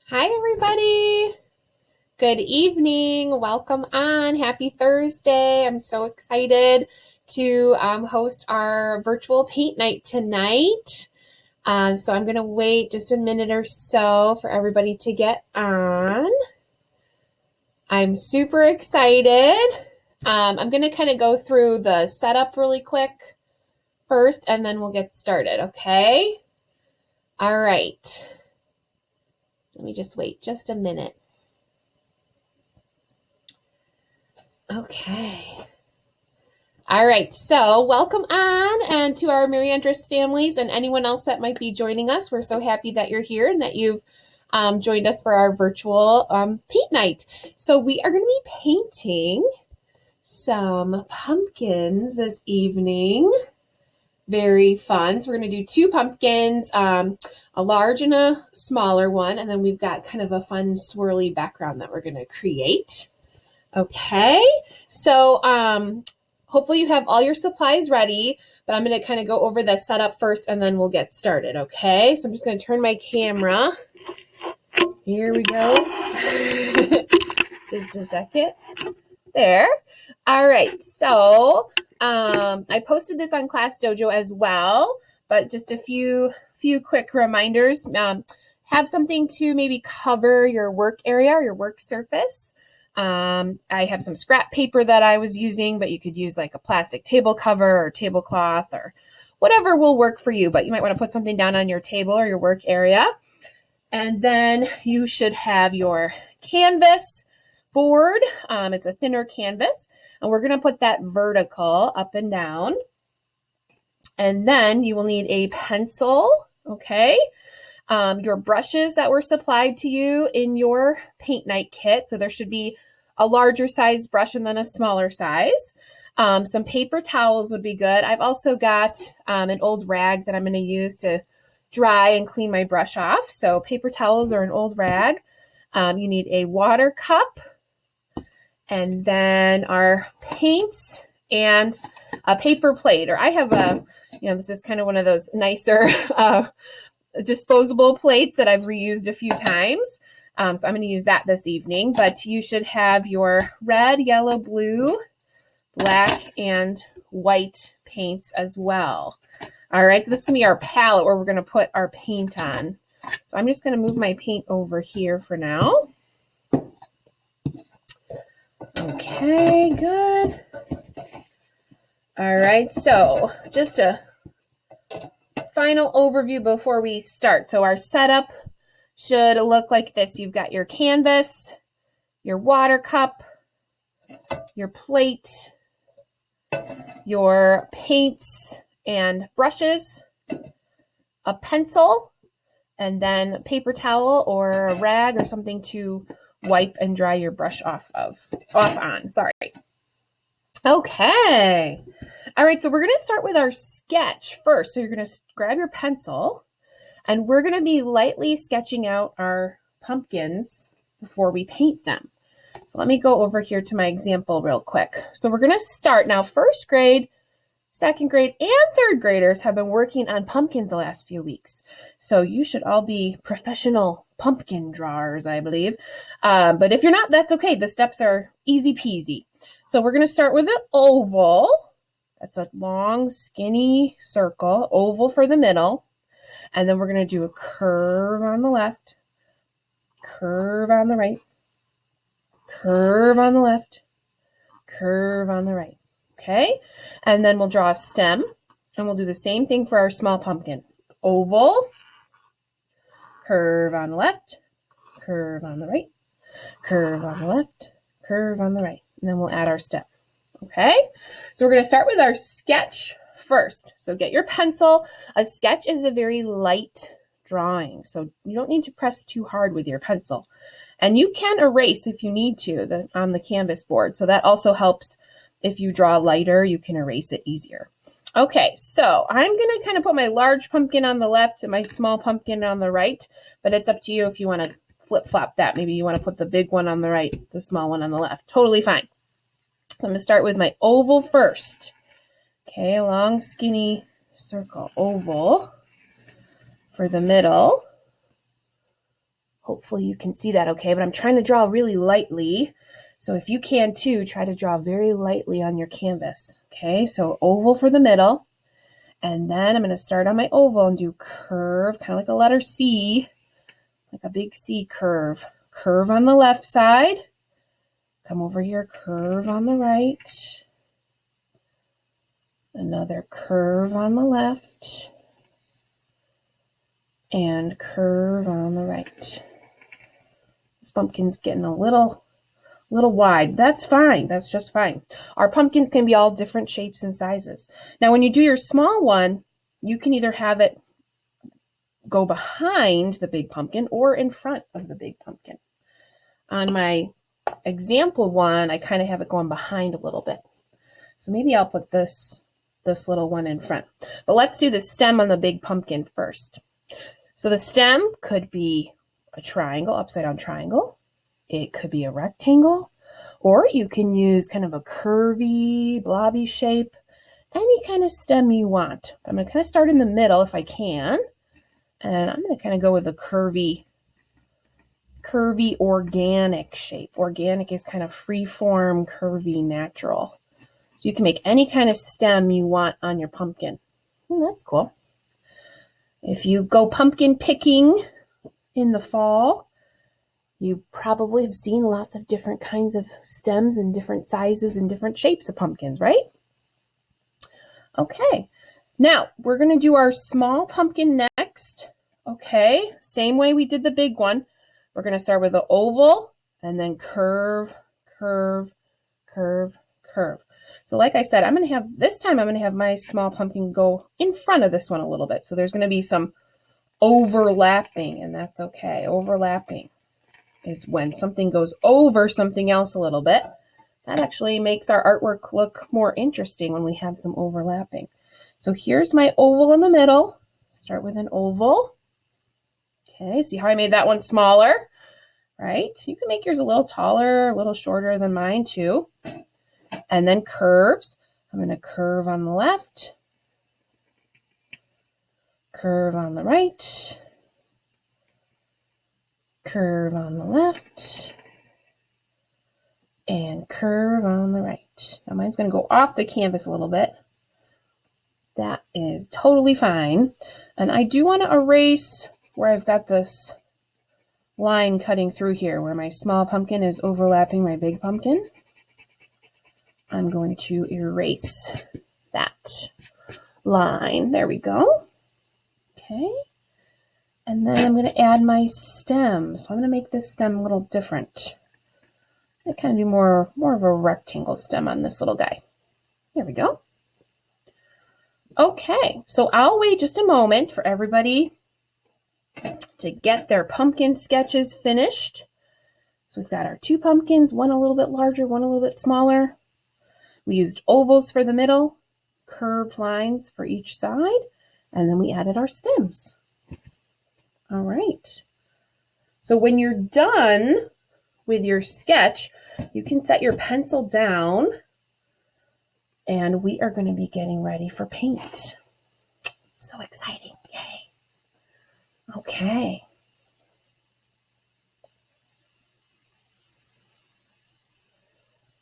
Hi, everybody. Good evening. Welcome on. Happy Thursday. I'm so excited to host our virtual paint night tonight. So I'm going to wait just a minute or so for everybody to get on. I'm super excited. I'm going to kind of go through the setup really quick first, and then we'll get started, okay? All right. Let me just wait just a minute. Okay. All right, so welcome on and to our Mary Endres families and anyone else that might be joining us. We're so happy that you're here and that you've joined us for our virtual paint night. So we are going to be painting some pumpkins this evening. Very fun. So we're going to do two pumpkins, a large and a smaller one, and then we've got kind of a fun swirly background that we're going to create. Okay, so hopefully you have all your supplies ready, but I'm going to kind of go over the setup first and then we'll get started, okay? So I'm just going to turn my camera. Here we go. Just a second. There. All right, so I posted this on Class Dojo as well, but just a few quick reminders. Have something to maybe cover your work area or your work surface. I have some scrap paper that I was using, but you could use like a plastic table cover or tablecloth or whatever will work for you, but you might want to put something down on your table or your work area. And then you should have your canvas board. It's a thinner canvas, and we're going to put that vertical up and down. And then you will need a pencil, okay? Your brushes that were supplied to you in your paint night kit. So there should be a larger size brush and then a smaller size. Some paper towels would be good. I've also got an old rag that I'm going to use to dry and clean my brush off. So paper towels or an old rag. You need a water cup, and then our paints and a paper plate. Or I have this is kind of one of those nicer disposable plates that I've reused a few times. So I'm going to use that this evening, but you should have your red, yellow, blue, black, and white paints as well. All right, so this is going to be our palette where we're going to put our paint on. So I'm just going to move my paint over here for now. Okay, good. All right, so just a final overview before we start. So our setup should look like this. You've got your canvas, your water cup, your plate, your paints and brushes, a pencil, and then paper towel or a rag or something to wipe and dry your brush off on. Sorry. Okay. All right, so we're going to start with our sketch first. So you're going to grab your pencil, and we're going to be lightly sketching out our pumpkins before we paint them. So let me go over here to my example real quick. So we're going to start now. First grade, second grade, and third graders have been working on pumpkins the last few weeks. So you should all be professional pumpkin drawers, I believe. But if you're not, that's okay. The steps are easy peasy. So we're going to start with an oval. That's a long, skinny circle, oval for the middle. And then we're going to do a curve on the left, curve on the right, curve on the left, curve on the right. Okay? And then we'll draw a stem, and we'll do the same thing for our small pumpkin. Oval, curve on the left, curve on the right, curve on the left, curve on the right. And then we'll add our stem. Okay? So we're going to start with our sketch first. So get your pencil. A sketch is a very light drawing, so you don't need to press too hard with your pencil. And you can erase if you need to on the canvas board. So that also helps. If you draw lighter, you can erase it easier. Okay, so I'm going to kind of put my large pumpkin on the left and my small pumpkin on the right, but it's up to you if you want to flip-flop that. Maybe you want to put the big one on the right, the small one on the left. Totally fine. So I'm going to start with my oval first. Okay, a long, skinny circle. Oval for the middle. Hopefully you can see that okay, but I'm trying to draw really lightly. So if you can too, try to draw very lightly on your canvas. Okay, so oval for the middle. And then I'm going to start on my oval and do curve, kind of like a letter C, like a big C curve. Curve on the left side. Come over here, curve on the right. Another curve on the left. And curve on the right. This pumpkin's getting a little wide. That's fine. That's just fine. Our pumpkins can be all different shapes and sizes. Now, when you do your small one, you can either have it go behind the big pumpkin or in front of the big pumpkin. On my example one, I kind of have it going behind a little bit. So maybe I'll put this little one in front. But let's do the stem on the big pumpkin first. So the stem could be a triangle, upside down triangle. It could be a rectangle, or you can use kind of a curvy, blobby shape, any kind of stem you want. I'm going to kind of start in the middle if I can, and I'm going to kind of go with a curvy organic shape. Organic is kind of free-form, curvy, natural. So you can make any kind of stem you want on your pumpkin. Oh, that's cool. If you go pumpkin picking in the fall, you probably have seen lots of different kinds of stems and different sizes and different shapes of pumpkins, right? Okay, now we're going to do our small pumpkin next. Okay, same way we did the big one. We're going to start with an oval and then curve, curve, curve, curve. So like I said, this time I'm going to have my small pumpkin go in front of this one a little bit. So there's going to be some overlapping, and that's okay. Overlapping is when something goes over something else a little bit. That actually makes our artwork look more interesting when we have some overlapping. So here's my oval in the middle. Start with an oval. Okay, see how I made that one smaller, right? You can make yours a little taller, a little shorter than mine too. And then curves. I'm going to curve on the left, curve on the right, curve on the left, and curve on the right. Now mine's going to go off the canvas a little bit. That is totally fine. And I do want to erase where I've got this line cutting through here, where my small pumpkin is overlapping my big pumpkin. I'm going to erase that line. There we go. Okay. And then I'm going to add my stem. So I'm going to make this stem a little different. I kind of do more of a rectangle stem on this little guy. There we go. Okay, so I'll wait just a moment for everybody to get their pumpkin sketches finished. So we've got our two pumpkins, one a little bit larger, one a little bit smaller. We used ovals for the middle, curved lines for each side, and then we added our stems. All right. So when you're done with your sketch, you can set your pencil down, and we are going to be getting ready for paint. So exciting. Yay. Okay.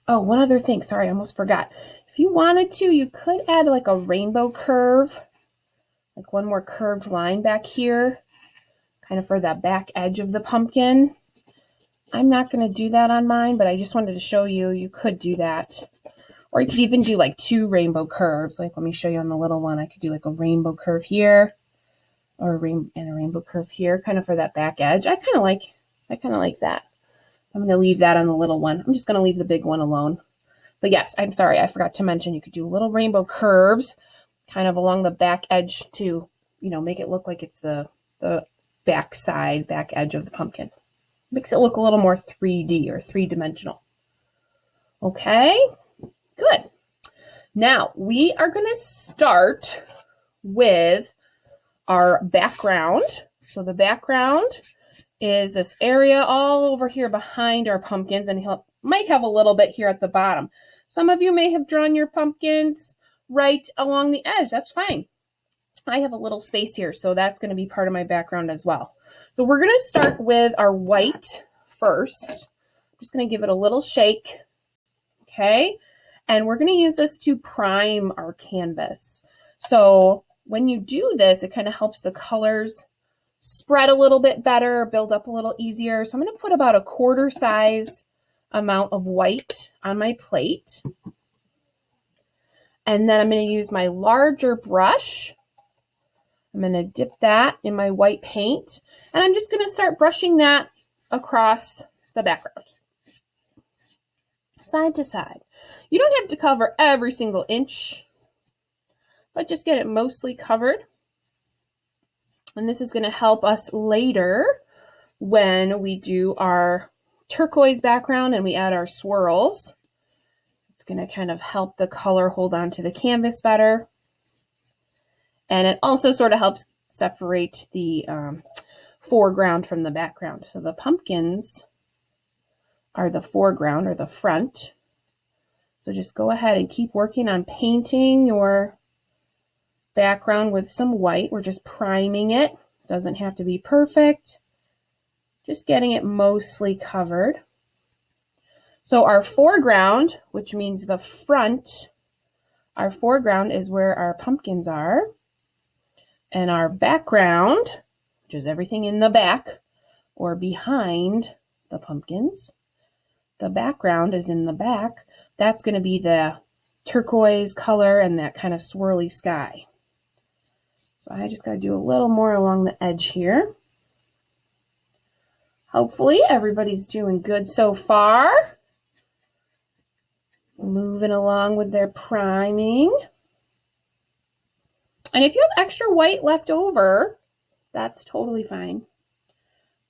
Oh, one other thing. Sorry, I almost forgot. If you wanted to, you could add like a rainbow curve, like one more curved line back here, kind of for the back edge of the pumpkin. I'm not going to do that on mine, but I just wanted to show you, you could do that. Or you could even do like two rainbow curves. Like, let me show you on the little one. I could do like a rainbow curve here, or a rainbow curve here, kind of for that back edge. I kind of like that. I'm going to leave that on the little one. I'm just going to leave the big one alone. But yes, I'm sorry, I forgot to mention you could do little rainbow curves kind of along the back edge to, make it look like it's the back edge of the pumpkin. Makes it look a little more 3D or three-dimensional. Okay, good. Now, we are going to start with our background. So the background is this area all over here behind our pumpkins, and he might have a little bit here at the bottom. Some of you may have drawn your pumpkins right along the edge. That's fine. I have a little space here, so that's going to be part of my background as well. So we're going to start with our white first. I'm just going to give it a little shake, okay? And we're going to use this to prime our canvas. So when you do this, it kind of helps the colors spread a little bit better, build up a little easier. So I'm going to put about a quarter size amount of white on my plate. And then I'm going to use my larger brush. I'm going to dip that in my white paint, and I'm just going to start brushing that across the background, side to side. You don't have to cover every single inch, but just get it mostly covered. And this is going to help us later when we do our turquoise background and we add our swirls. It's going to kind of help the color hold on to the canvas better. And it also sort of helps separate the foreground from the background. So the pumpkins are the foreground or the front. So just go ahead and keep working on painting your background with some white. We're just priming it. Doesn't have to be perfect. Just getting it mostly covered. So our foreground, which means the front, our foreground is where our pumpkins are. And our background, which is everything in the back or behind the pumpkins, the background is in the back. That's going to be the turquoise color and that kind of swirly sky. So I just got to do a little more along the edge here. Hopefully everybody's doing good so far. Moving along with their priming. And if you have extra white left over, that's totally fine.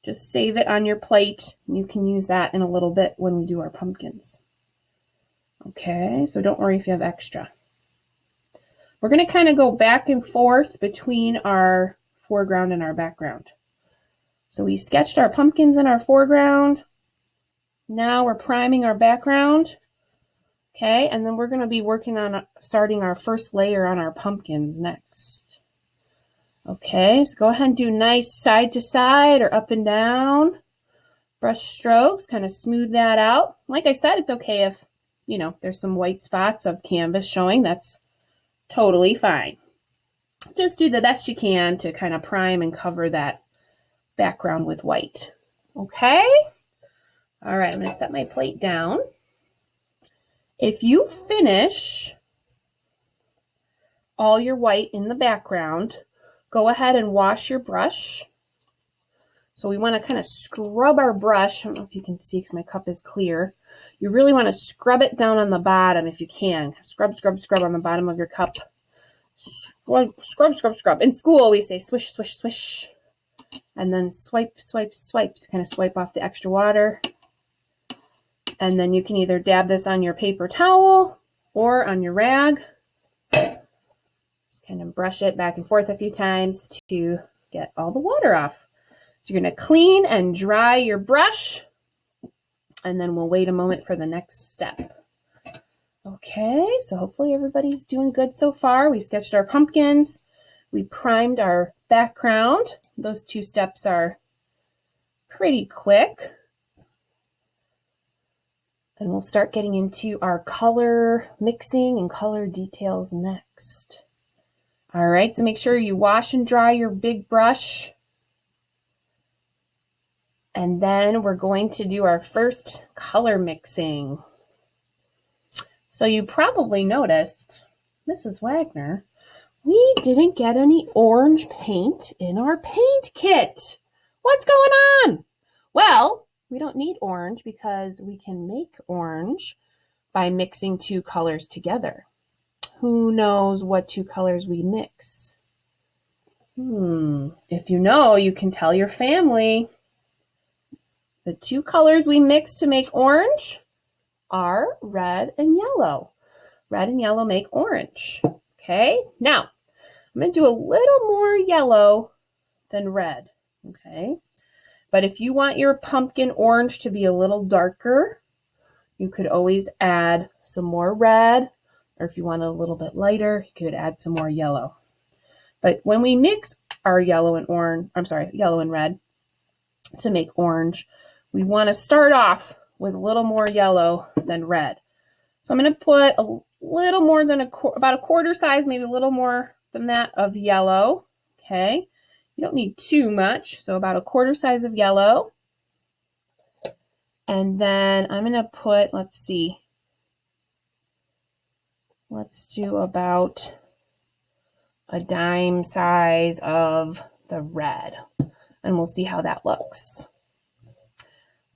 Just save it on your plate. You can use that in a little bit when we do our pumpkins. Okay, so don't worry if you have extra. We're going to kind of go back and forth between our foreground and our background. So we sketched our pumpkins in our foreground. Now we're priming our background. Okay, and then we're going to be working on starting our first layer on our pumpkins next. Okay, so go ahead and do nice side to side or up and down brush strokes, kind of smooth that out. Like I said, it's okay if, you know, there's some white spots of canvas showing. That's totally fine. Just do the best you can to kind of prime and cover that background with white. Okay? All right, I'm going to set my plate down. If you finish all your white in the background, go ahead and wash your brush. So we want to kind of scrub our brush. I don't know if you can see because my cup is clear. You really want to scrub it down on the bottom if you can. Scrub, scrub, scrub on the bottom of your cup. Scrub, scrub, scrub, scrub. In school, we say swish, swish, swish. And then swipe, swipe, swipe. So kind of swipe off the extra water. And then you can either dab this on your paper towel or on your rag. Just kind of brush it back and forth a few times to get all the water off. So you're going to clean and dry your brush, and then we'll wait a moment for the next step. Okay, so hopefully everybody's doing good so far. We sketched our pumpkins. We primed our background. Those two steps are pretty quick. And we'll start getting into our color mixing and color details next. All right, so make sure you wash and dry your big brush. And then we're going to do our first color mixing. So you probably noticed, Mrs. Wagner, we didn't get any orange paint in our paint kit. What's going on? Well, we don't need orange because we can make orange by mixing two colors together. Who knows what two colors we mix? If you know, you can tell your family. The two colors we mix to make orange are red and yellow. Red and yellow make orange. Okay, now I'm going to do a little more yellow than red. Okay, but if you want your pumpkin orange to be a little darker, you could always add some more red, or if you want it a little bit lighter, you could add some more yellow. But when we mix our yellow and red to make orange, we want to start off with a little more yellow than red. So I'm going to put a little more than about a quarter size, maybe a little more than that of yellow. Okay. You don't need too much. So about a quarter size of yellow. And then I'm going to put, let's do about a dime size of the red, and we'll see how that looks.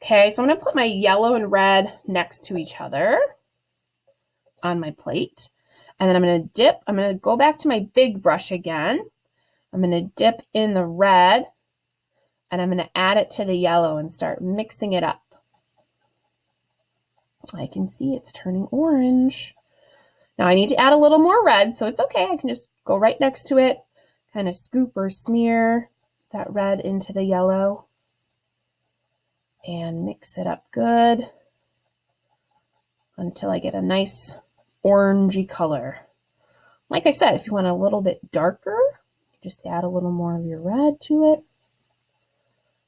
Okay, so I'm going to put my yellow and red next to each other on my plate. And then I'm going to go back to my big brush again. I'm going to dip in the red, and I'm going to add it to the yellow and start mixing it up. I can see it's turning orange. Now I need to add a little more red, so it's okay. I can just go right next to it, kind of scoop or smear that red into the yellow and mix it up good until I get a nice orangey color. Like I said, if you want a little bit darker, just add a little more of your red to it.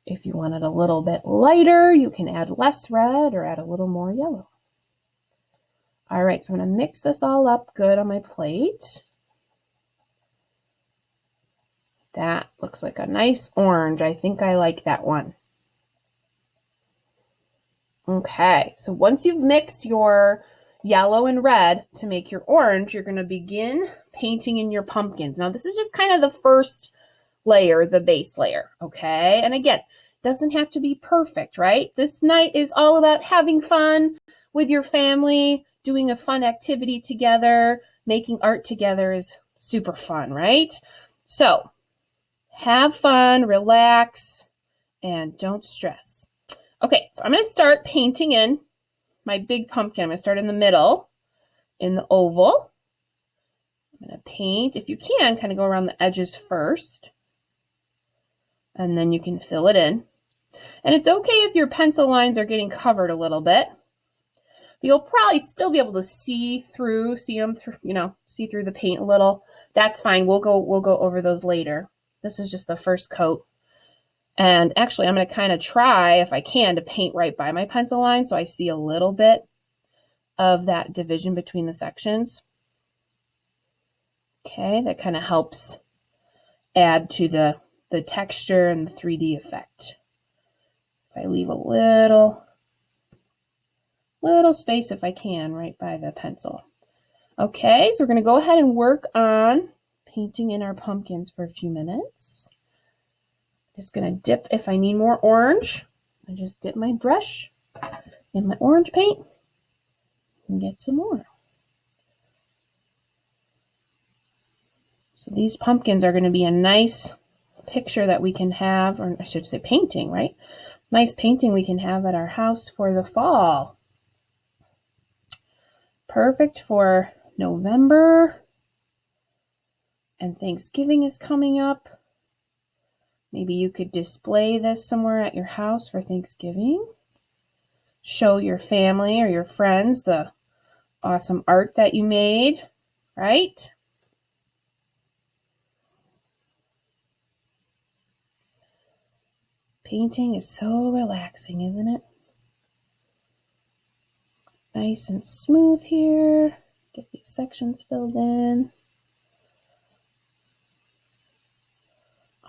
If you want it a little bit lighter, you can add less red or add a little more yellow. All right, so I'm going to mix this all up good on my plate. That looks like a nice orange. I think I like that one. Okay, so once you've mixed your yellow and red to make your orange, you're going to begin painting in your pumpkins. Now, this is just kind of the first layer, the base layer, okay? And again, doesn't have to be perfect, right? This night is all about having fun with your family, doing a fun activity together, making art together is super fun, right? So have fun, relax, and don't stress. Okay, so I'm going to start painting in my big pumpkin. I'm going to start in the middle, in the oval. I'm going to paint, if you can, kind of go around the edges first. And then you can fill it in. And it's okay if your pencil lines are getting covered a little bit. You'll probably still be able to see through the paint a little. That's fine. We'll go over those later. This is just the first coat. And actually, I'm going to kind of try, if I can, to paint right by my pencil line so I see a little bit of that division between the sections. Okay, that kind of helps add to the texture and the 3D effect. If I leave a little space, if I can, right by the pencil. Okay, so we're going to go ahead and work on painting in our pumpkins for a few minutes. Just going to dip, if I need more orange, I just dip my brush in my orange paint and get some more. So these pumpkins are going to be a nice picture that we can have, or I should say painting, right? Nice painting we can have at our house for the fall. Perfect for November. And Thanksgiving is coming up. Maybe you could display this somewhere at your house for Thanksgiving. Show your family or your friends the awesome art that you made, right? Painting is so relaxing, isn't it? Nice and smooth here. Get these sections filled in.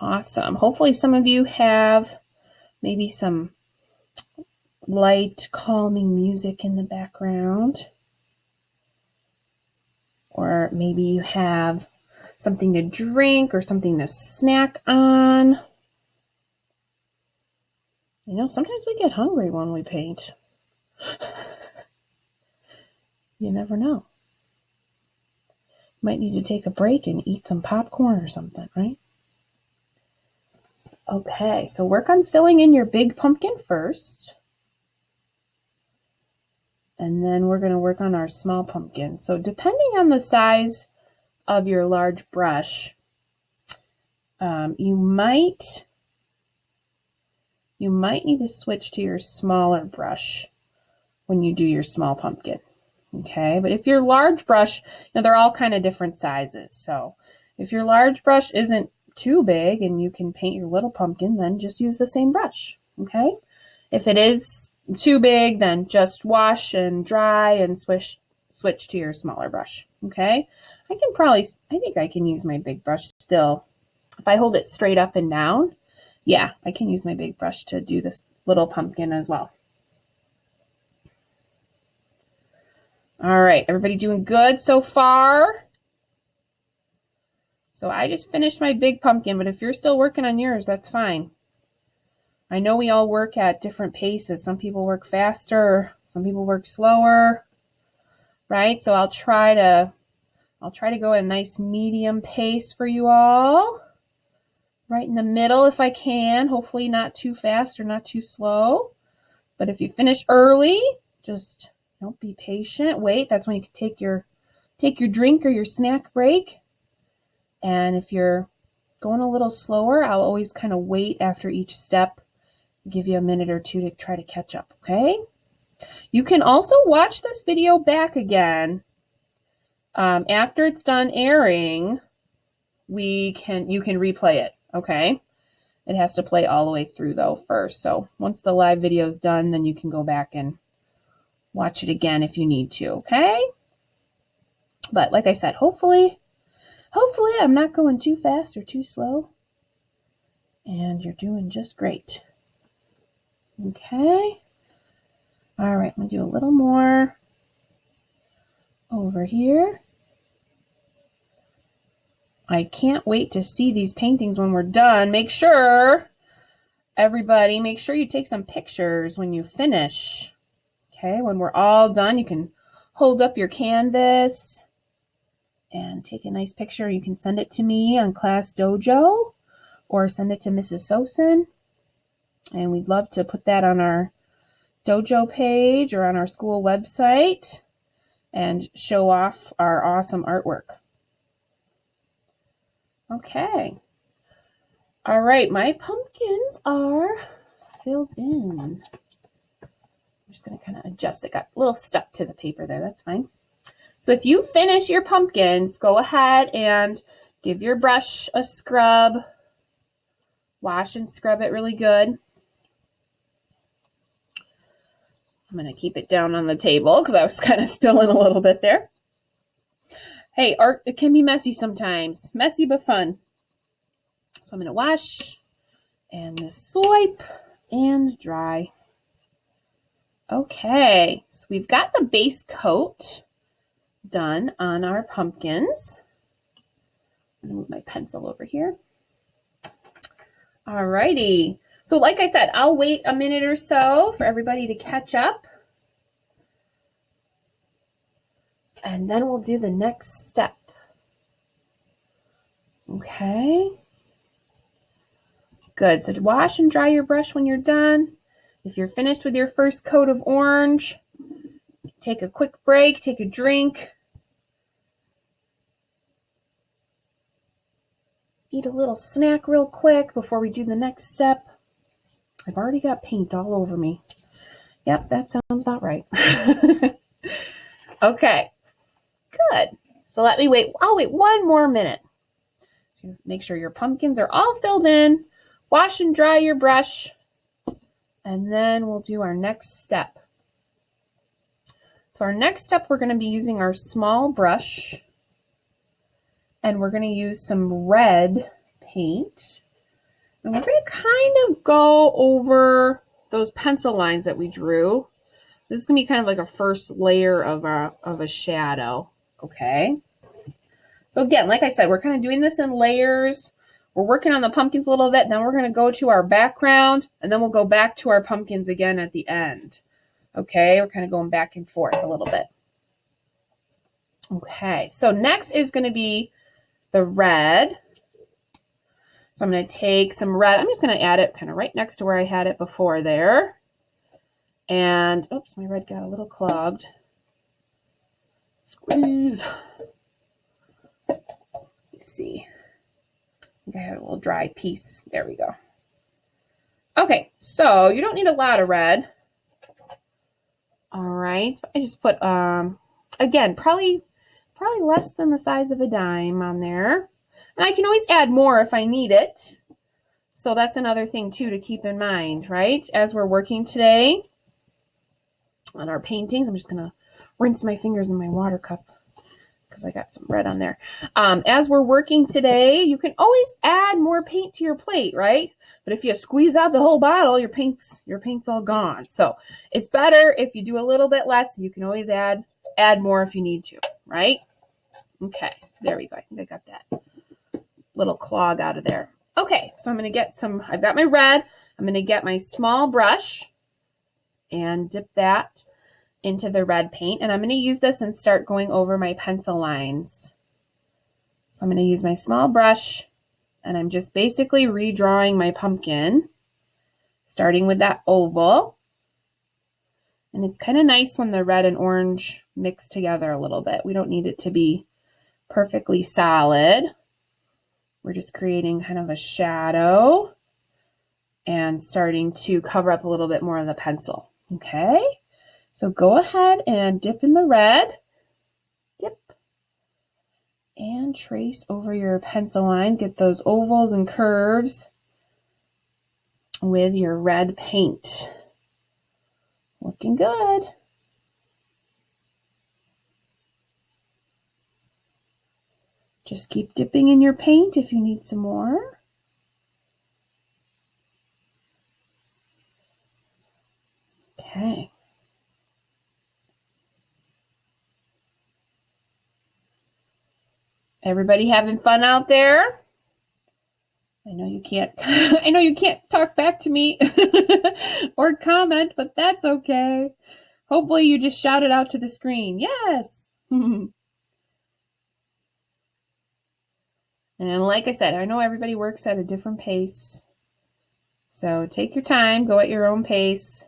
Awesome. Hopefully some of you have maybe some light, calming music in the background. Or maybe you have something to drink or something to snack on. You know, sometimes we get hungry when we paint. You never know. Might need to take a break and eat some popcorn or something, right? Okay, so work on filling in your big pumpkin first. And then we're going to work on our small pumpkin. So depending on the size of your large brush, you might need to switch to your smaller brush when you do your small pumpkin. Okay, but if your large brush, they're all kind of different sizes. So If your large brush isn't too big and you can paint your little pumpkin, then just use the same brush, okay? If it is too big, then just wash and dry and switch to your smaller brush, okay? I think I can use my big brush still. If I hold it straight up and down, yeah, I can use my big brush to do this little pumpkin as well. All right, everybody doing good so far? So I just finished my big pumpkin, but if you're still working on yours, that's fine. I know we all work at different paces. Some people work faster, some people work slower, right? So I'll try to go at a nice medium pace for you all. Right in the middle if I can, hopefully not too fast or not too slow. But if you finish early, just don't be patient. Wait, that's when you can take your drink or your snack break. And if you're going a little slower, I'll always kind of wait after each step, give you a minute or two to try to catch up, okay? You can also watch this video back again. After it's done airing, you can replay it, okay? It has to play all the way through though first. So once the live video is done, then you can go back and watch it again if you need to, okay? But like I said, hopefully I'm not going too fast or too slow. And you're doing just great. Okay. All right, I'm going to do a little more over here. I can't wait to see these paintings when we're done. Everybody, make sure you take some pictures when you finish. Okay, when we're all done, you can hold up your canvas and take a nice picture. You can send it to me on Class Dojo or send it to Mrs. Sosin. And we'd love to put that on our dojo page or on our school website and show off our awesome artwork. Okay. All right, my pumpkins are filled in. I'm just going to kind of adjust. It got a little stuck to the paper there. That's fine. So if you finish your pumpkins, go ahead and give your brush a scrub. Wash and scrub it really good. I'm going to keep it down on the table because I was kind of spilling a little bit there. Hey, art, it can be messy sometimes. Messy but fun. So I'm going to wash and swipe and dry. Okay, so we've got the base coat done on our pumpkins. I'm going to move my pencil over here. All righty. So like I said, I'll wait a minute or so for everybody to catch up. And then we'll do the next step. Okay. Good. So wash and dry your brush when you're done. If you're finished with your first coat of orange, take a quick break, take a drink. Eat a little snack real quick before we do the next step. I've already got paint all over me. Yep, that sounds about right. Okay, good. So let me wait. I'll wait one more minute. So make sure your pumpkins are all filled in. Wash and dry your brush. And then we'll do our next step. So our next step, we're going to be using our small brush. And we're going to use some red paint. And we're going to kind of go over those pencil lines that we drew. This is going to be kind of like a first layer of a shadow. Okay. So again, like I said, we're kind of doing this in layers. We're working on the pumpkins a little bit. Then we're going to go to our background. And then we'll go back to our pumpkins again at the end. Okay. We're kind of going back and forth a little bit. Okay. So next is going to be the red. So I'm going to take some red. I'm just going to add it kind of right next to where I had it before there. And, oops, my red got a little clogged. Squeeze. Let's see. I think I had a little dry piece. There we go. Okay, so you don't need a lot of red. All right, I just put, again, probably less than the size of a dime on there. And I can always add more if I need it. So that's another thing too to keep in mind, right? As we're working today on our paintings, I'm just gonna rinse my fingers in my water cup because I got some red on there. As we're working today, you can always add more paint to your plate, right? But if you squeeze out the whole bottle, your paint's all gone. So it's better if you do a little bit less. You can always add more if you need to, right? Okay, there we go. I think I got that little clog out of there. Okay, so I'm going to get some, I've got my red. I'm going to get my small brush and dip that into the red paint. And I'm going to use this and start going over my pencil lines. So I'm going to use my small brush and I'm just basically redrawing my pumpkin, starting with that oval. And it's kind of nice when the red and orange mix together a little bit. We don't need it to be perfectly solid. We're just creating kind of a shadow and starting to cover up a little bit more of the pencil. Okay, so go ahead and dip in the red. Dip. And trace over your pencil line. Get those ovals and curves with your red paint. Looking good. Just keep dipping in your paint if you need some more. Okay. Everybody having fun out there? I know you can't I know you can't talk back to me or comment, but that's okay. Hopefully you just shouted out to the screen. Yes. And like I said, I know everybody works at a different pace. So take your time, go at your own pace.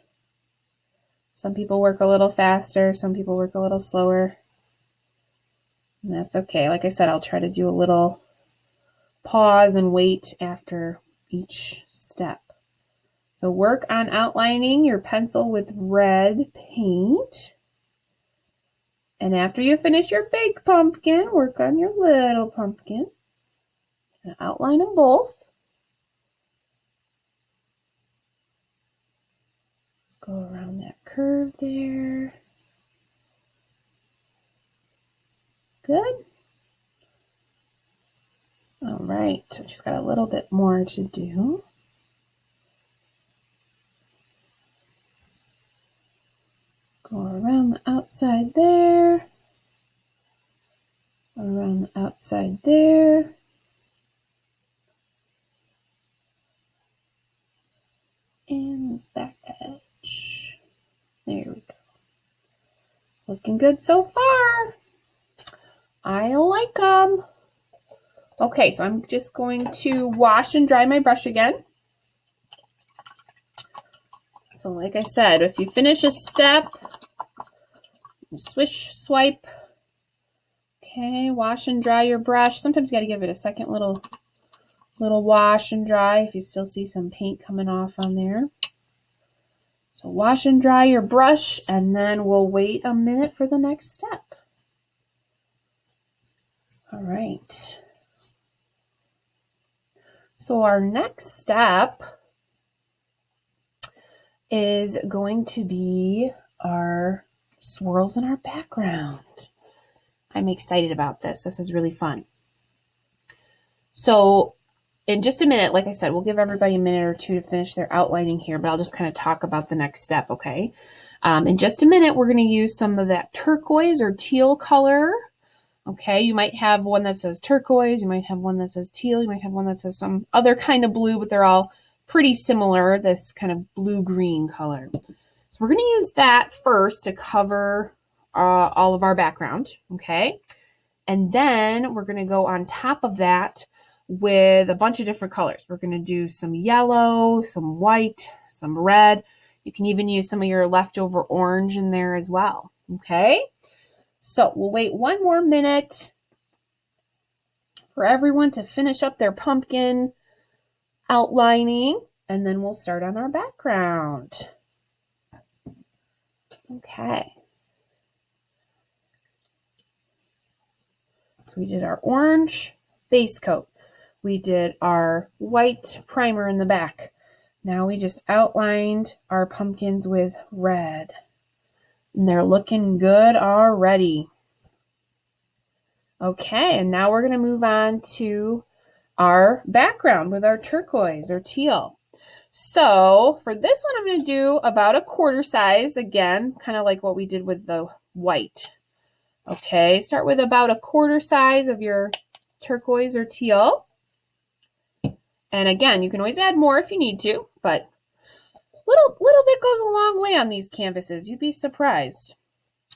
Some people work a little faster, some people work a little slower. And that's okay. Like I said, I'll try to do a little pause and wait after each step. So work on outlining your pencil with red paint. And after you finish your big pumpkin, work on your little pumpkin. And outline them both. Go around that curve there. Good. All right, so just got a little bit more to do. Go around the outside there. Around the outside there. And this back edge. There we go. Looking good so far. I like them. Okay, so I'm just going to wash and dry my brush again. So like I said, if you finish a step, swish, swipe. Okay, wash and dry your brush. Sometimes you got to give it a second little wash and dry if you still see some paint coming off on there. So wash and dry your brush, and then we'll wait a minute for the next step. All right. So our next step is going to be our swirls in our background. I'm excited about this. This is really fun. So in just a minute, like I said, we'll give everybody a minute or two to finish their outlining here, but I'll just kind of talk about the next step, okay? In just a minute, we're going to use some of that turquoise or teal color. Okay, you might have one that says turquoise, you might have one that says teal, you might have one that says some other kind of blue, but they're all pretty similar, this kind of blue-green color. So we're going to use that first to cover all of our background, okay? And then we're going to go on top of that with a bunch of different colors. We're going to do some yellow, some white, some red. You can even use some of your leftover orange in there as well, okay? So we'll wait one more minute for everyone to finish up their pumpkin outlining, and then we'll start on our background. Okay. So we did our orange base coat. we did our white primer in the back. Now we just outlined our pumpkins with red. And they're looking good already. Okay, and now we're going to move on to our background with our turquoise or teal. So for this one, I'm going to do about a quarter size, again, kind of like what we did with the white. Okay, start with about a quarter size of your turquoise or teal. And again, you can always add more if you need to, but little bit goes a long way on these canvases. You'd be surprised.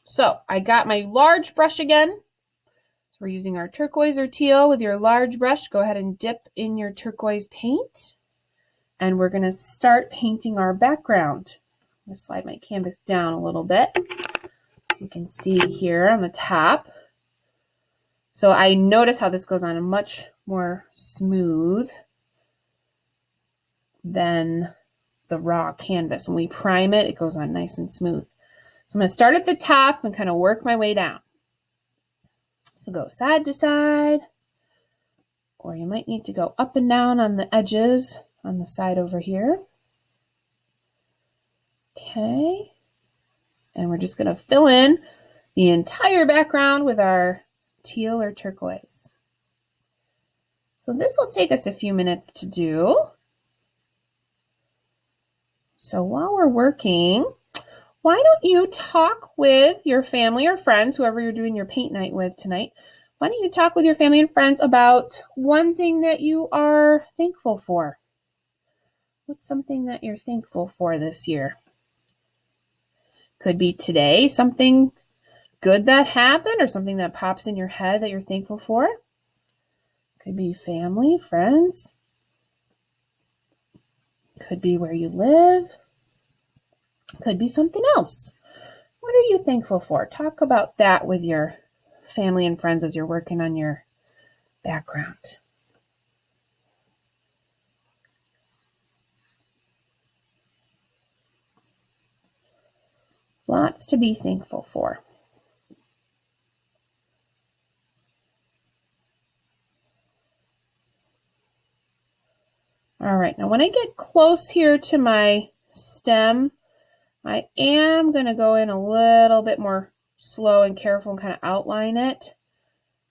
So I got my large brush again. So we're using our turquoise or teal with your large brush. Go ahead and dip in your turquoise paint. And we're going to start painting our background. I'm going to slide my canvas down a little bit so you can see here on the top. So I notice how this goes on a much more smooth than the raw canvas. When we prime it, it goes on nice and smooth. So I'm going to start at the top and kind of work my way down. So go side to side, or you might need to go up and down on the edges on the side over here. Okay. And we're just going to fill in the entire background with our teal or turquoise. So this will take us a few minutes to do. So while we're working, why don't you talk with your family or friends, whoever you're doing your paint night with tonight, why don't you talk with your family and friends about one thing that you are thankful for? What's something that you're thankful for this year? Could be today, something good that happened or something that pops in your head that you're thankful for. Could be family, friends. Could be where you live. Could be something else. What are you thankful for? Talk about that with your family and friends as you're working on your background. Lots to be thankful for. All right, now when I get close here to my stem, I am going to go in a little bit more slow and careful and kind of outline it.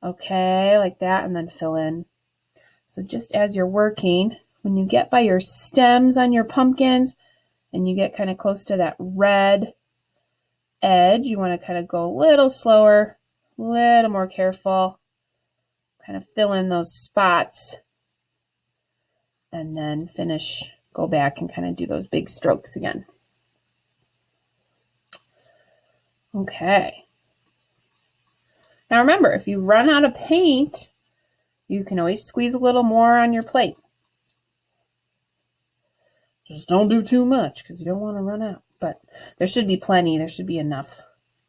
Okay, like that, and then fill in. So just as you're working, when you get by your stems on your pumpkins and you get kind of close to that red edge, you want to kind of go a little slower, a little more careful, kind of fill in those spots, and then finish, go back and kind of do those big strokes again. Okay. Now remember, if you run out of paint, you can always squeeze a little more on your plate. Just don't do too much because you don't want to run out. But there should be plenty. There should be enough.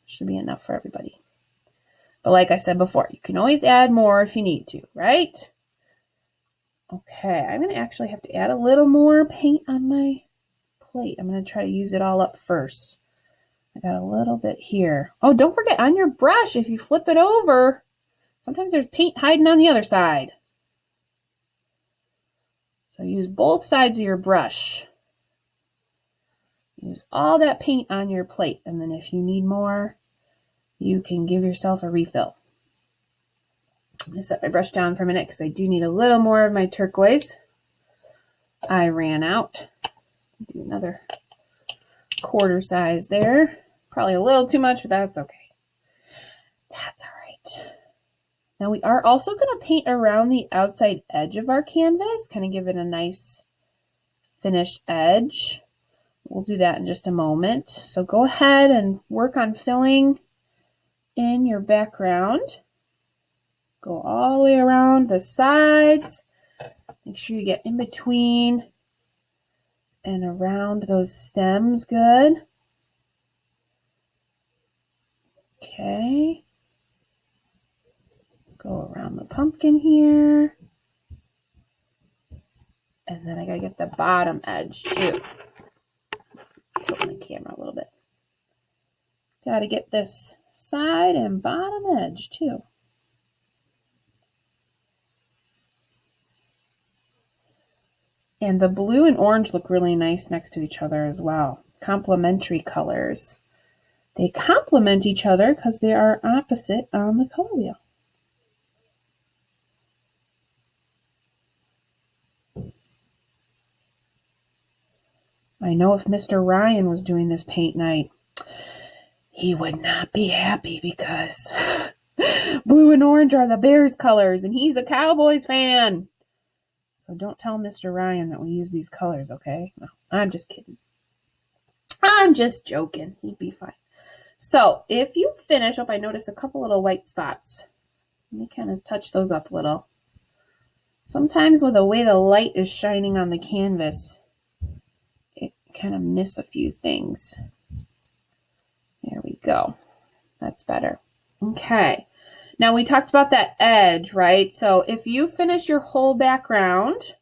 Should be enough for everybody. But like I said before, you can always add more if you need to, right? Okay, I'm going to actually have to add a little more paint on my plate. I'm going to try to use it all up first. I got a little bit here. Oh, don't forget on your brush, if you flip it over, sometimes there's paint hiding on the other side. So use both sides of your brush. Use all that paint on your plate, and then if you need more, you can give yourself a refill. I'm going to set my brush down for a minute because I do need a little more of my turquoise. I ran out. Do another quarter size there. Probably a little too much, but that's okay. That's all right. Now we are also going to paint around the outside edge of our canvas, kind of give it a nice finished edge. We'll do that in just a moment. So go ahead and work on filling in your background. Go all the way around the sides. Make sure you get in between and around those stems good. Okay. Go around the pumpkin here. And then I gotta get the bottom edge too. Tilt my camera a little bit. Gotta get this side and bottom edge too. And the blue and orange look really nice next to each other as well. Complementary colors. They complement each other because they are opposite on the color wheel. I know if Mr. Ryan was doing this paint night, he would not be happy because blue and orange are the Bears colors and he's a Cowboys fan. So don't tell Mr. Ryan that we use these colors, okay? No, I'm just kidding. I'm just joking. He'd be fine. So if you finish up, I noticed a couple little white spots. Let me kind of touch those up a little. Sometimes with the way the light is shining on the canvas, it kind of miss a few things. There we go. That's better. Okay. Now we talked about that edge, right? So if you finish your whole background,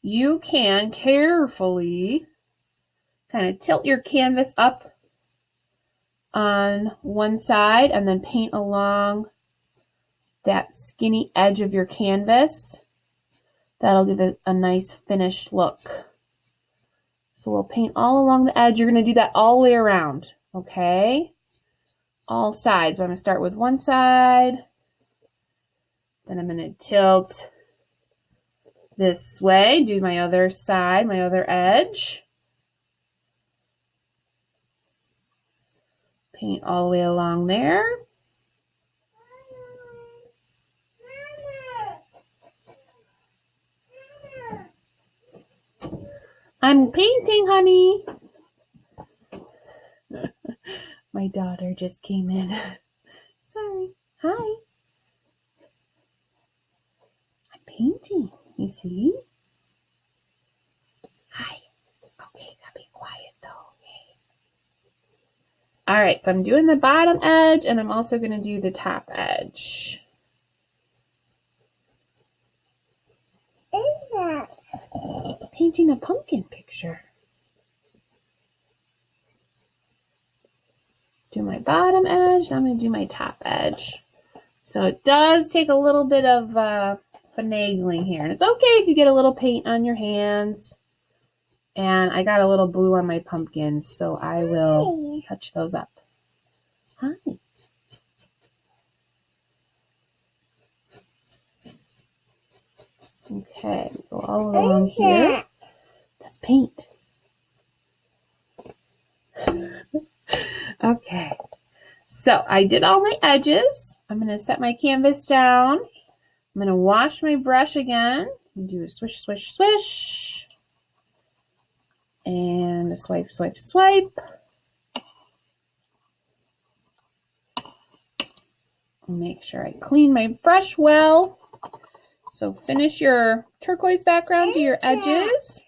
you can carefully kind of tilt your canvas up on one side and then paint along that skinny edge of your canvas. That'll give it a nice finished look. So we'll paint all along the edge. You're going to do that all the way around, okay? All sides. So I'm going to start with one side. Then I'm going to tilt this way, do my other side, my other edge. Paint all the way along there. I'm painting, honey. My daughter just came in. Sorry. Hi. I'm painting. You see? Hi. Okay, gotta be quiet though. Okay. All right, so I'm doing the bottom edge and I'm also going to do the top edge. What is that? Painting a pumpkin picture. Do my bottom edge, now I'm going to do my top edge. So it does take a little bit of finagling here. And it's okay if you get a little paint on your hands. And I got a little blue on my pumpkins, so I will touch those up. Hi. Okay, go all along here. That's paint. Okay, so I did all my edges. I'm going to set my canvas down. I'm going to wash my brush again. Do a swish, swish, swish. And a swipe, swipe, swipe. Make sure I clean my brush well. So finish your turquoise background, do your edges.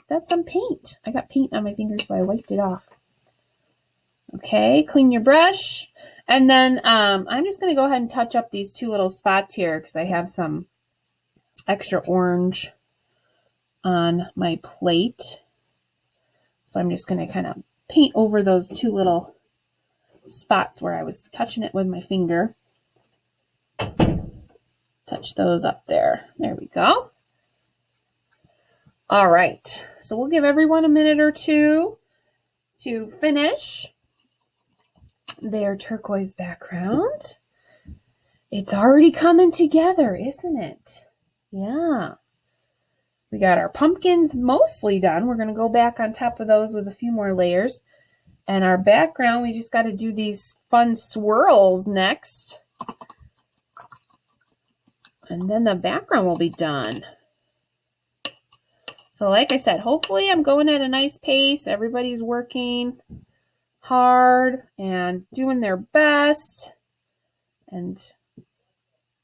That's some paint. I got paint on my fingers, so I wiped it off. Okay, clean your brush. And then I'm just going to go ahead and touch up these two little spots here because I have some extra orange on my plate. So I'm just going to kind of paint over those two little spots where I was touching it with my finger. Touch those up there. There we go. All right, so we'll give everyone a minute or two to finish their turquoise background. It's already coming together, isn't it? Yeah. We got our pumpkins mostly done. We're going to go back on top of those with a few more layers. And our background, we just got to do these fun swirls next. And then the background will be done. So like I said, hopefully I'm going at a nice pace. Everybody's working hard and doing their best and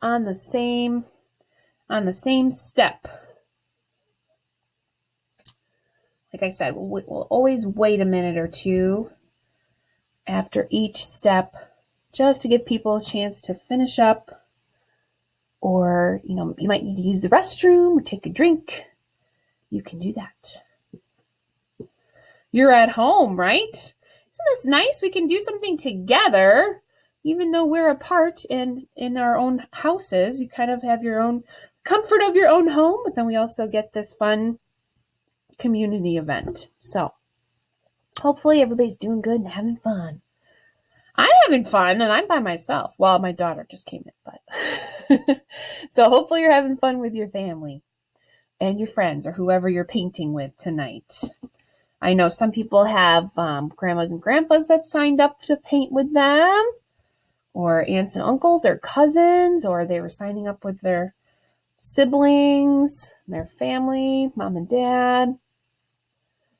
on the same step. Like I said, we'll always wait a minute or two after each step just to give people a chance to finish up, or you might need to use the restroom or take a drink. You can do that. You're at home, right? Isn't this nice? We can do something together, even though we're apart and in our own houses. You kind of have your own comfort of your own home, but then we also get this fun community event. So hopefully everybody's doing good and having fun. I'm having fun and I'm by myself. Well, my daughter just came in, but so hopefully you're having fun with your family and your friends or whoever you're painting with tonight. I know some people have grandmas and grandpas that signed up to paint with them, or aunts and uncles or cousins, or they were signing up with their siblings, their family, mom and dad.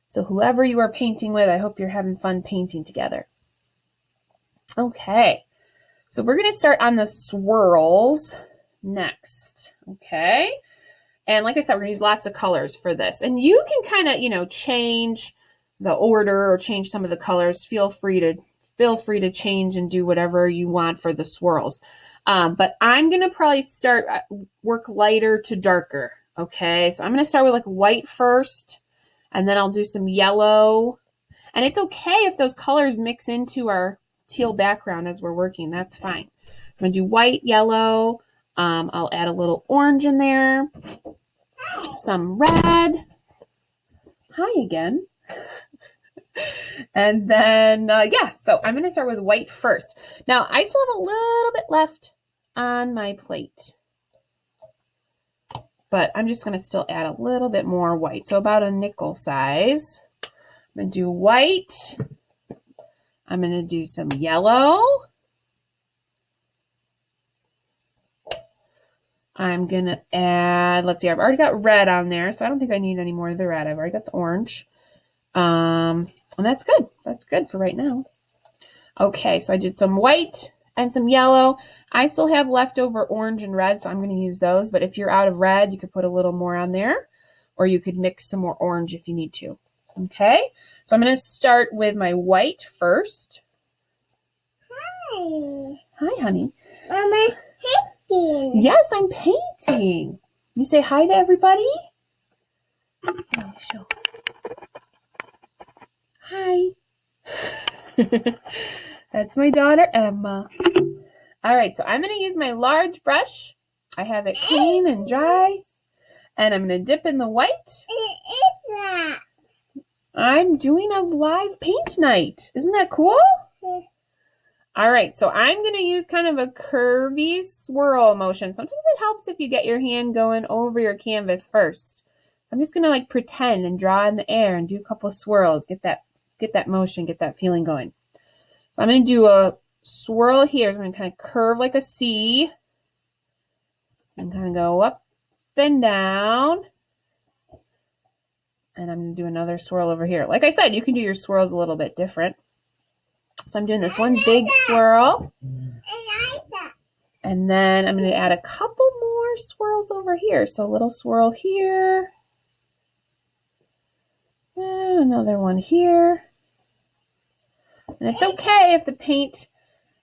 So whoever you are painting with, I hope you're having fun painting together. Okay, so we're going to start on the swirls next, okay? And like I said, we're going to use lots of colors for this. And you can kind of, change the order or change some of the colors. Feel free to change and do whatever you want for the swirls. But I'm going to probably work lighter to darker, okay? So I'm going to start with like white first, and then I'll do some yellow. And it's okay if those colors mix into our teal background as we're working. That's fine. So I'm going to do white, yellow. I'll add a little orange in there. Some red. Hi again. And then, so I'm going to start with white first. Now, I still have a little bit left on my plate, but I'm just going to still add a little bit more white. So about a nickel size. I'm going to do white. I'm going to do some yellow. I'm going to add, let's see, I've already got red on there, so I don't think I need any more of the red. I've already got the orange. And that's good. That's good for right now. Okay, so I did some white and some yellow. I still have leftover orange and red, so I'm going to use those. But if you're out of red, you could put a little more on there, or you could mix some more orange if you need to. Okay, so I'm going to start with my white first. Hi. Hi, honey. Mama, painting. Yes, I'm painting. You say hi to everybody? Let me show. Hi. That's my daughter, Emma. All right, so I'm going to use my large brush. I have it clean and dry. And I'm going to dip in the white. What is that? I'm doing a live paint night. Isn't that cool? All right, so I'm going to use kind of a curvy swirl motion. Sometimes it helps if you get your hand going over your canvas first. So I'm just going to like pretend and draw in the air and do a couple of swirls. Get that motion, get that feeling going. So I'm going to do a swirl here. So I'm going to kind of curve like a C and kind of go up and down. And I'm going to do another swirl over here. Like I said, you can do your swirls a little bit different. So I'm doing this one big swirl. I like that. And then I'm going to add a couple more swirls over here. So a little swirl here. And another one here. And it's okay if the paint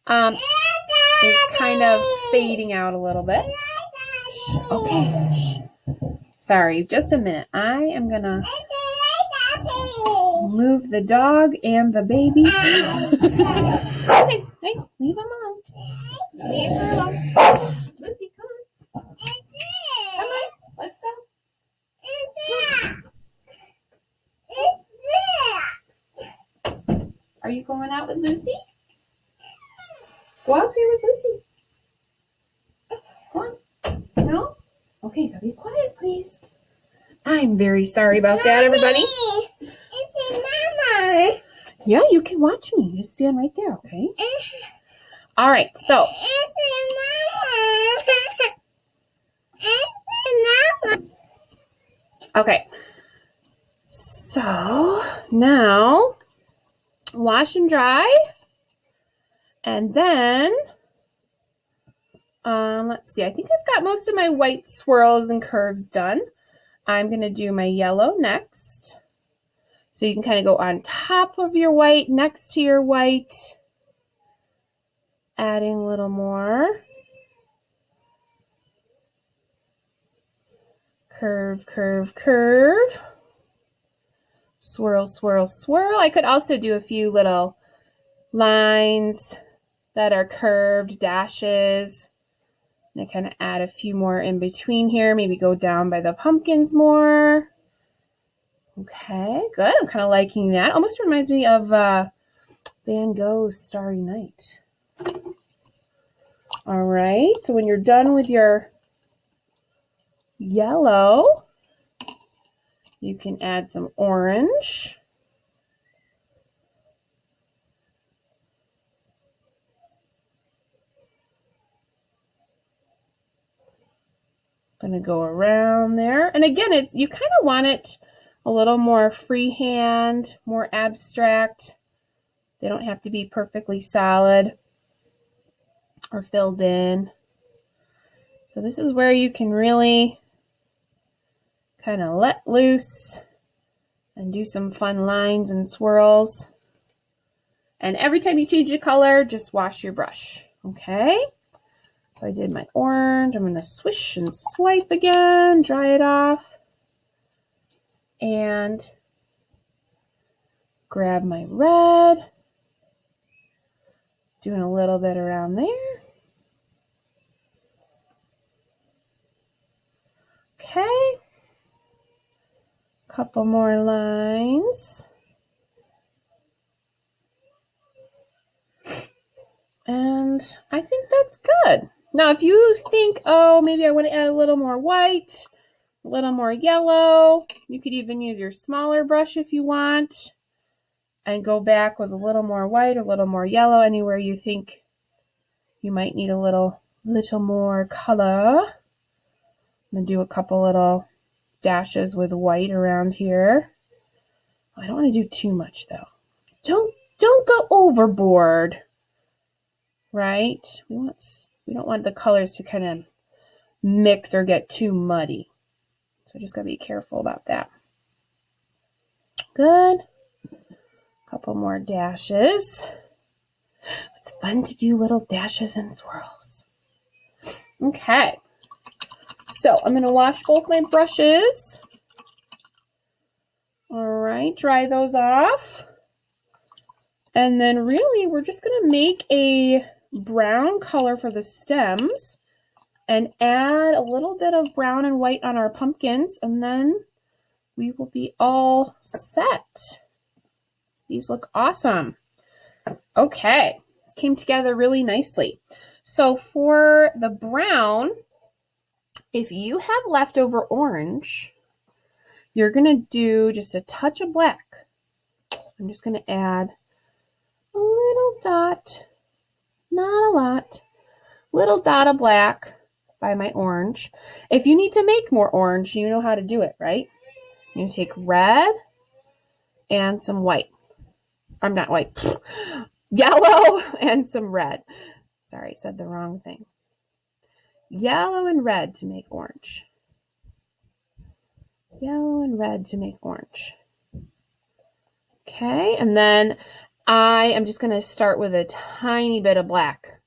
is kind of fading out a little bit. Okay. Sorry, just a minute. I am going to move the dog and the baby. Okay, hey, leave him alone. Leave her alone. Lucy, come on. Come on, let's go. Are you going out with Lucy? Go out here with Lucy. Go on. No? Okay, gotta be quiet, please. I'm very sorry about that, everybody. It's Mama. Yeah, you can watch me. You stand right there, okay? All right, so. Okay. So now wash and dry. And then, let's see. I think I've got most of my white swirls and curves done. I'm going to do my yellow next. So you can kind of go on top of your white, next to your white, adding a little more. Curve, curve, curve. Swirl, swirl, swirl. I could also do a few little lines that are curved, dashes. And I kind of add a few more in between here, maybe go down by the pumpkins more. Okay, good. I'm kind of liking that. Almost reminds me of Van Gogh's Starry Night. All right, so when you're done with your yellow, you can add some orange. Gonna go around there. And again, you kind of want it a little more freehand, more abstract. They don't have to be perfectly solid or filled in. So this is where you can really kind of let loose and do some fun lines and swirls. And every time you change the color, just wash your brush, okay? So I did my orange. I'm going to swish and swipe again, dry it off, and grab my red, doing a little bit around there. Okay, couple more lines. And I think that's good. Now, if you think, oh, maybe I want to add a little more white, a little more yellow, you could even use your smaller brush if you want, and go back with a little more white, a little more yellow, anywhere you think you might need a little more color. I'm going to do a couple little dashes with white around here. I don't want to do too much, though. Don't go overboard, right? We don't want the colors to kind of mix or get too muddy. So just got to be careful about that. Good. Couple more dashes. It's fun to do little dashes and swirls. Okay. So I'm going to wash both my brushes. All right, dry those off. And then really we're just going to make a brown color for the stems and add a little bit of brown and white on our pumpkins, and then we will be all set. These look awesome. Okay, this came together really nicely. So for the brown, if you have leftover orange, you're going to do just a touch of black. I'm just going to add a little dot, not a lot, little dot of black by my orange. If you need to make more orange, you know how to do it, right? You take red and some white. I'm not white. Yellow and some red. Sorry, I said the wrong thing. Yellow and red to make orange. Yellow and red to make orange. Okay, and then I am just going to start with a tiny bit of black.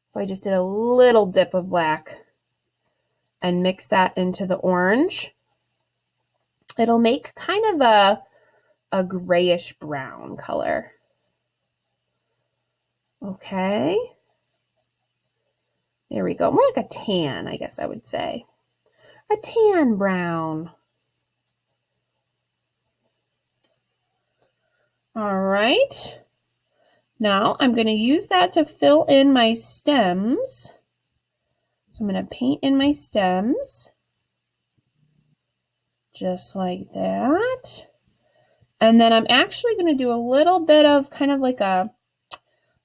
So I just did a little dip of black and mix that into the orange. It'll make kind of a grayish brown color. Okay. There we go. More like a tan, I guess I would say. A tan brown. All right. Now I'm going to use that to fill in my stems. So I'm going to paint in my stems. Just like that. And then I'm actually going to do a little bit of kind of like a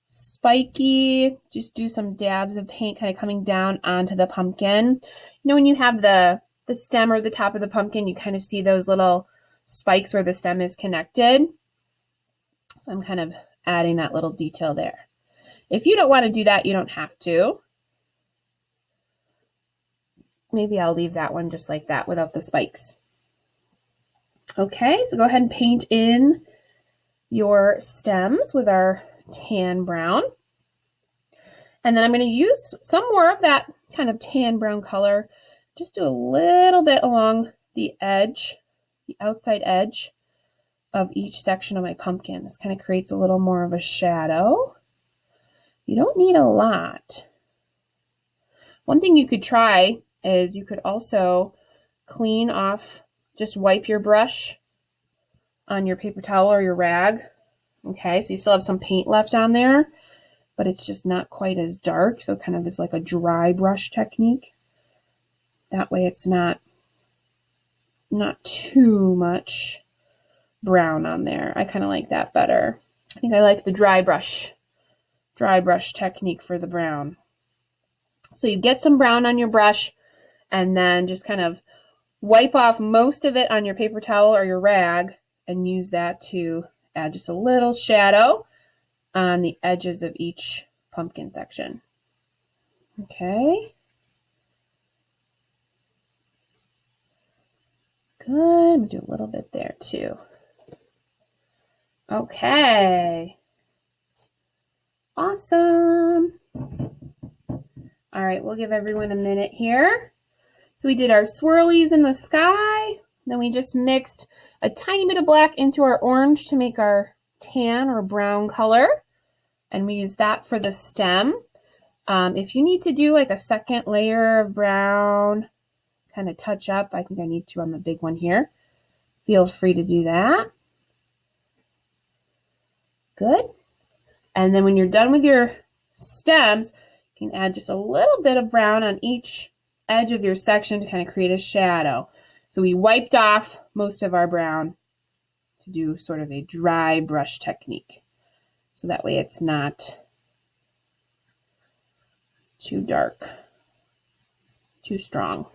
spiky, just do some dabs of paint kind of coming down onto the pumpkin. You know, when you have the stem or the top of the pumpkin, you kind of see those little spikes where the stem is connected. So I'm kind of adding that little detail there. If you don't want to do that, you don't have to. Maybe I'll leave that one just like that without the spikes. Okay, so go ahead and paint in your stems with our tan brown. And then I'm going to use some more of that kind of tan brown color. Just do a little bit along the edge, the outside edge of each section of my pumpkin. This kind of creates a little more of a shadow. You don't need a lot. One thing you could try is you could also clean off, just wipe your brush on your paper towel or your rag. Okay, so you still have some paint left on there, but it's just not quite as dark, so it kind of is like a dry brush technique. That way it's not too much brown on there. I kind of like that better. I think I like the dry brush technique for the brown. So you get some brown on your brush and then just kind of wipe off most of it on your paper towel or your rag and use that to add just a little shadow on the edges of each pumpkin section. Okay. Good. I'm going to do a little bit there too. Okay. Awesome. All right, we'll give everyone a minute here. So we did our swirlies in the sky. Then we just mixed a tiny bit of black into our orange to make our tan or brown color. And we use that for the stem. If you need to do like a second layer of brown, kind of touch up, I think I need to on the big one here. Feel free to do that. Good. And then when you're done with your stems, you can add just a little bit of brown on each edge of your section to kind of create a shadow. So we wiped off most of our brown to do sort of a dry brush technique. So that way it's not too dark, too strong.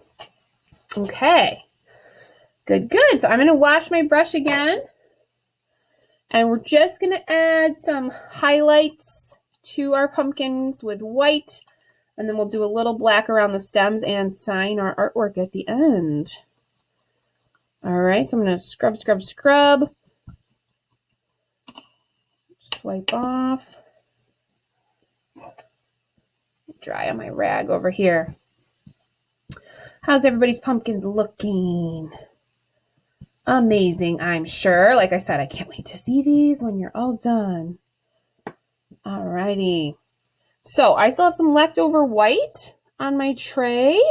Okay, good. So I'm going to wash my brush again. And we're just going to add some highlights to our pumpkins with white. And then we'll do a little black around the stems and sign our artwork at the end. All right, so I'm going to scrub. Swipe off. Dry on my rag over here. How's everybody's pumpkins looking? Amazing, I'm sure. Like I said, I can't wait to see these when you're all done. Alrighty. So I still have some leftover white on my tray.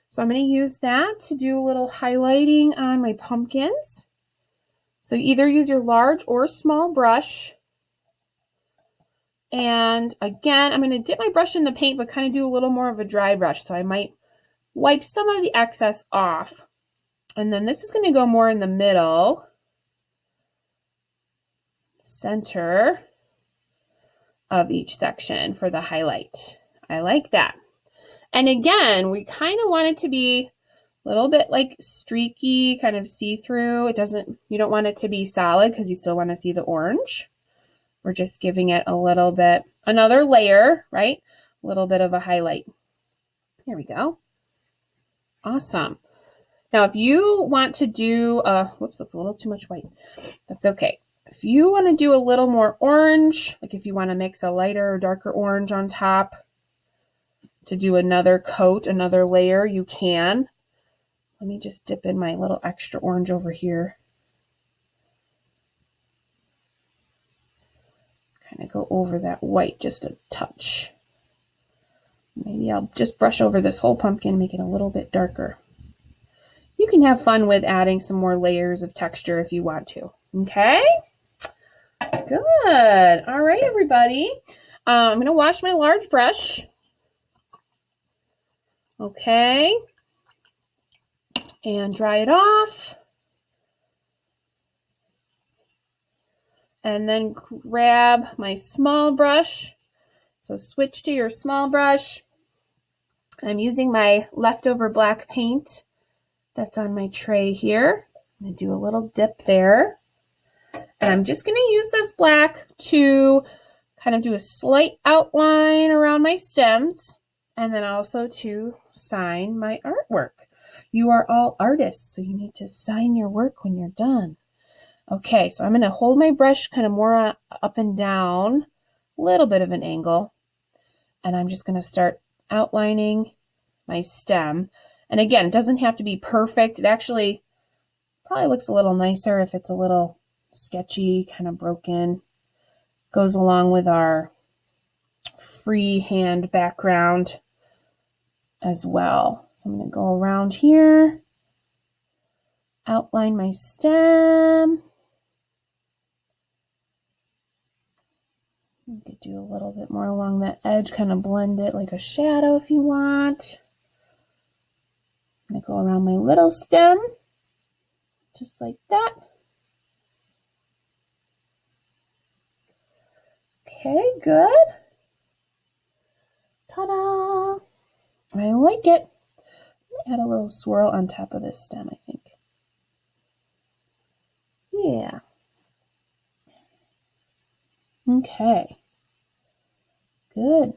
So I'm going to use that to do a little highlighting on my pumpkins. So either use your large or small brush. And again, I'm going to dip my brush in the paint, but kind of do a little more of a dry brush. So I might wipe some of the excess off. And then this is going to go more in the middle, center of each section for the highlight. I like that. And again, we kind of want it to be a little bit like streaky, kind of see-through. You don't want it to be solid because you still want to see the orange. We're just giving it a little bit, another layer, right? A little bit of a highlight. Here we go. Awesome. Now, if you want to do, whoops, that's a little too much white. That's okay. If you want to do a little more orange, like if you want to mix a lighter or darker orange on top to do another coat, another layer, you can. Let me just dip in my little extra orange over here. Kind of go over that white just a touch. Maybe I'll just brush over this whole pumpkin, make it a little bit darker. You can have fun with adding some more layers of texture if you want to. Okay? Good. All right, everybody. I'm going to wash my large brush. Okay. And dry it off. And then grab my small brush. So switch to your small brush. I'm using my leftover black paint that's on my tray here. I'm going to do a little dip there. And I'm just going to use this black to kind of do a slight outline around my stems and then also to sign my artwork. You are all artists, so you need to sign your work when you're done. Okay, so I'm going to hold my brush kind of more up and down, a little bit of an angle, and I'm just going to start outlining my stem. And again, it doesn't have to be perfect. It actually probably looks a little nicer if it's a little sketchy, kind of broken. Goes along with our freehand background. as well. So I'm going to go around here, outline my stem. You could do a little bit more along that edge, kind of blend it like a shadow if you want. I'm going to go around my little stem, just like that. Okay, good. Ta-da! I like it. Add a little swirl on top of this stem, I think. Yeah. Okay. Good.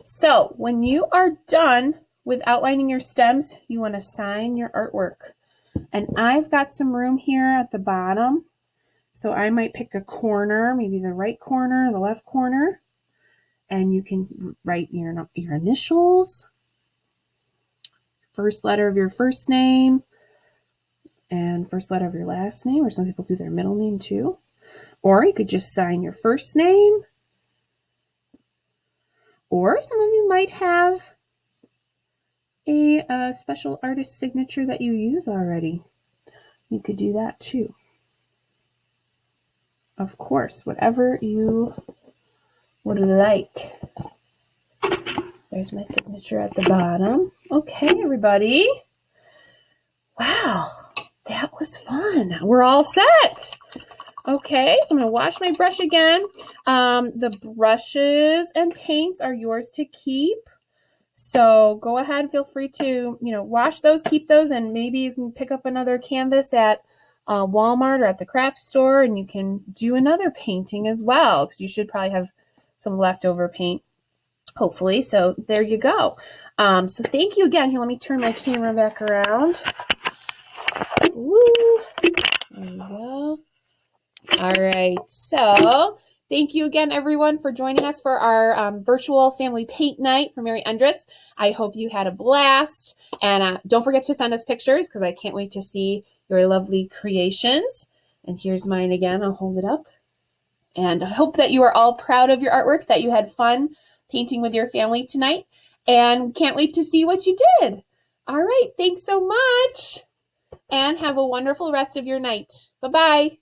So when you are done with outlining your stems, you want to sign your artwork. And I've got some room here at the bottom. So I might pick a corner, maybe the right corner, the left corner. And you can write your initials, first letter of your first name, and first letter of your last name, or some people do their middle name too. Or you could just sign your first name. Or some of you might have a special artist signature that you use already. You could do that too. Of course, whatever you would like. There's my signature at the bottom. Okay, everybody. Wow, that was fun. We're all set. Okay, so I'm going to wash my brush again. The brushes and paints are yours to keep. So go ahead, feel free to, wash those, keep those, and maybe you can pick up another canvas at Walmart or at the craft store, and you can do another painting as well, because you should probably have some leftover paint, hopefully. So there you go. So thank you again. Here, let me turn my camera back around. Woo! There you go. All right, so thank you again, everyone, for joining us for our virtual family paint night for Mary Endres. I hope you had a blast, and don't forget to send us pictures, because I can't wait to see your lovely creations. And here's mine again. I'll hold it up. And I hope that you are all proud of your artwork, that you had fun painting with your family tonight, and can't wait to see what you did. All right, thanks so much, and have a wonderful rest of your night. Bye-bye.